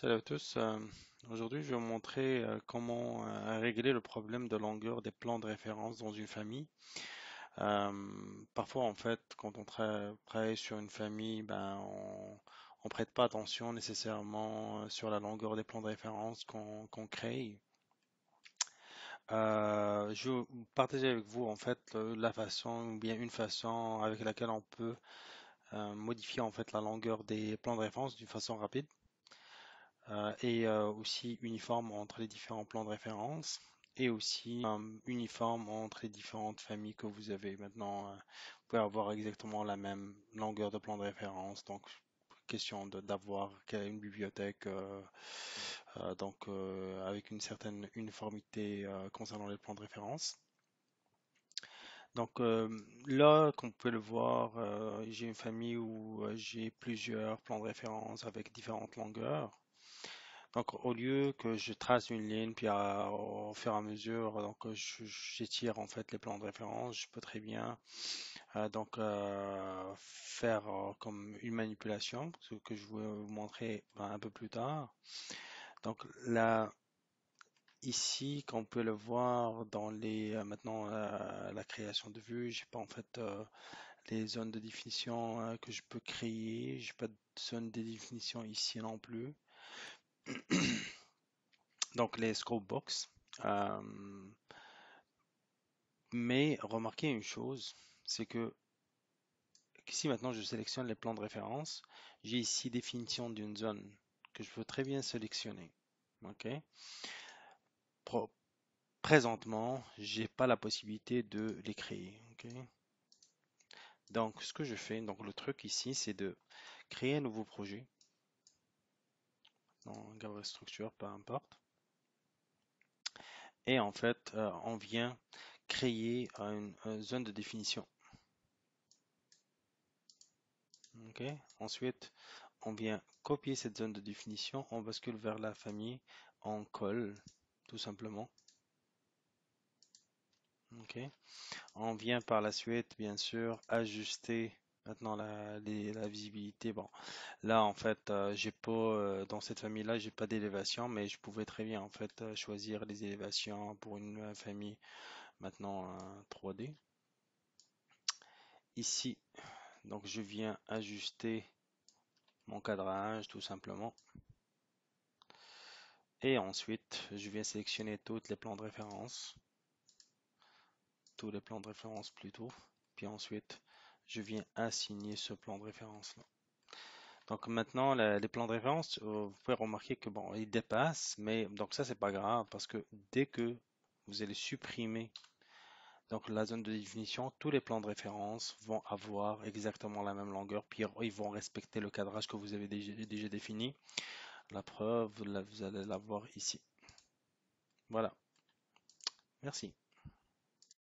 Salut à tous. Aujourd'hui, je vais vous montrer comment régler le problème de longueur des plans de référence dans une famille. Euh, Parfois, en fait, quand on travaille sur une famille, on prête pas attention nécessairement sur la longueur des plans de référence qu'on crée. Je vais partager avec vous en fait la façon ou bien une façon avec laquelle on peut modifier en fait la longueur des plans de référence d'une façon rapide. Aussi uniforme entre les différents plans de référence et aussi uniforme entre les différentes familles que vous avez. Maintenant, vous pouvez avoir exactement la même longueur de plan de référence, donc question d'avoir une bibliothèque avec une certaine uniformité concernant les plans de référence. Donc là, comme vous pouvez le voir, j'ai une famille où j'ai plusieurs plans de référence avec différentes longueurs. Donc, au lieu que je trace une ligne, puis au fur et à mesure, j'étire en fait les plans de référence, je peux très bien faire comme une manipulation, ce que je vais vous montrer un peu plus tard. Donc là, ici, comme on peut le voir dans la création de vue, j'ai pas en fait les zones de définition que je peux créer, j'ai pas de zone de définition ici non plus. Donc les scope box. Euh, mais remarquez une chose, c'est que si maintenant je sélectionne les plans de référence, j'ai ici définition d'une zone que je peux très bien sélectionner. Ok? Pro- Présentement, j'ai pas la possibilité de les créer. Ok? Donc ce que je fais, donc le truc ici, c'est de créer un nouveau projet dans Galerie Structure, peu importe. Et en fait, on vient créer une zone de définition. Ok. Ensuite, on vient copier cette zone de définition, on bascule vers la famille, on colle tout simplement. Ok. On vient par la suite, bien sûr, ajuster maintenant la visibilité. Bon, là en fait, j'ai pas dans cette famille-là, j'ai pas d'élévation, mais je pouvais très bien en fait choisir les élévations pour une famille maintenant 3D. Ici, donc je viens ajuster mon cadrage tout simplement. Et ensuite, je viens sélectionner tous les plans de référence, tous les plans de référence plutôt. Puis ensuite, je viens assigner ce plan de référence-là. Donc maintenant, les plans de référence, vous pouvez remarquer que bon, ils dépassent, mais donc ça, c'est pas grave parce que dès que vous allez supprimer donc la zone de définition, tous les plans de référence vont avoir exactement la même longueur, puis ils vont respecter le cadrage que vous avez déjà défini. La preuve, là, vous allez la voir ici. Voilà, merci.